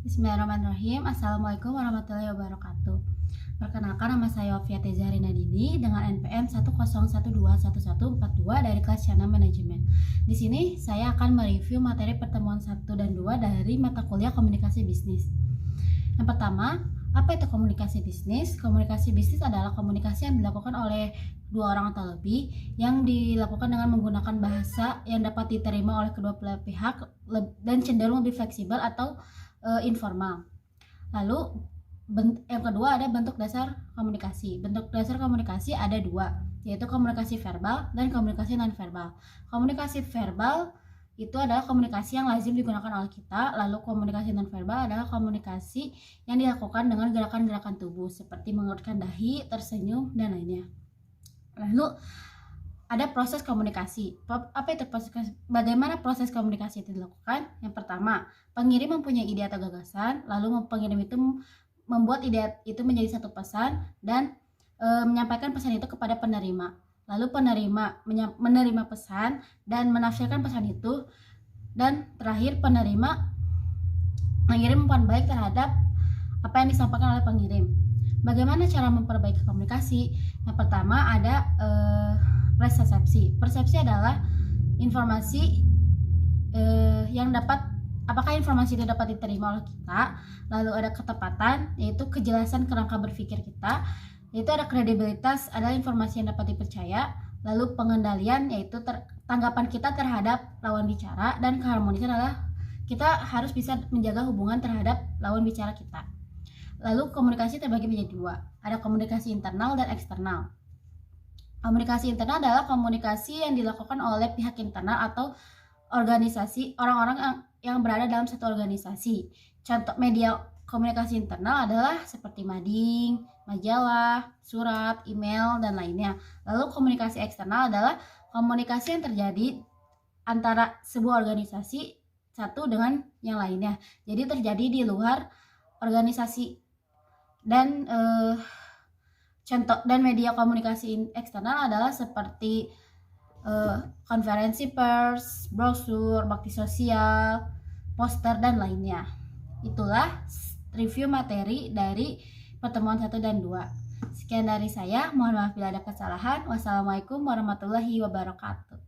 Bismillahirrahmanirrahim. Assalamualaikum warahmatullahi wabarakatuh. Perkenalkan, nama saya Wafia Tezarina Dini dengan NPM 101211142 dari kelas Chana Manajemen. Di sini saya akan mereview materi pertemuan 1 dan 2 dari mata kuliah Komunikasi Bisnis. Yang pertama, apa itu komunikasi bisnis? Komunikasi bisnis adalah komunikasi yang dilakukan oleh dua orang atau lebih yang dilakukan dengan menggunakan bahasa yang dapat diterima oleh kedua belah pihak dan cenderung lebih fleksibel atau informal. Lalu yang kedua ada bentuk dasar komunikasi. Bentuk dasar komunikasi ada dua, yaitu komunikasi verbal dan komunikasi non-verbal. Komunikasi verbal itu adalah komunikasi yang lazim digunakan oleh kita. Lalu komunikasi non-verbal adalah komunikasi yang dilakukan dengan gerakan-gerakan tubuh seperti mengerutkan dahi, tersenyum, dan lainnya. Lalu ada proses komunikasi. Apa itu proses? Bagaimana proses komunikasi itu dilakukan? Yang pertama, pengirim mempunyai ide atau gagasan, lalu pengirim itu membuat ide itu menjadi satu pesan dan menyampaikan pesan itu kepada penerima. Lalu penerima menerima pesan dan menafsirkan pesan itu, dan terakhir penerima mengirim umpan balik terhadap apa yang disampaikan oleh pengirim. Bagaimana cara memperbaiki komunikasi? Yang pertama ada persepsi. Persepsi adalah informasi yang apakah informasi itu dapat diterima oleh kita. Lalu ada ketepatan, yaitu kejelasan kerangka berpikir kita. Yaitu ada kredibilitas, adalah informasi yang dapat dipercaya. Lalu pengendalian, yaitu tanggapan kita terhadap lawan bicara. Dan keharmonisan adalah kita harus bisa menjaga hubungan terhadap lawan bicara kita. Lalu komunikasi terbagi menjadi dua, ada komunikasi internal dan eksternal. Komunikasi internal adalah komunikasi yang dilakukan oleh pihak internal atau organisasi, orang-orang yang berada dalam satu organisasi. Contoh media komunikasi internal adalah seperti mading, majalah, surat, email, dan lainnya. Lalu komunikasi eksternal adalah komunikasi yang terjadi antara sebuah organisasi satu dengan yang lainnya. Jadi terjadi di luar organisasi. Dan contoh dan media komunikasi eksternal adalah seperti konferensi pers, brosur, bakti sosial, poster, dan lainnya. Itulah review materi dari pertemuan 1 dan 2. Sekian dari saya, mohon maaf bila ada kesalahan. Wassalamualaikum warahmatullahi wabarakatuh.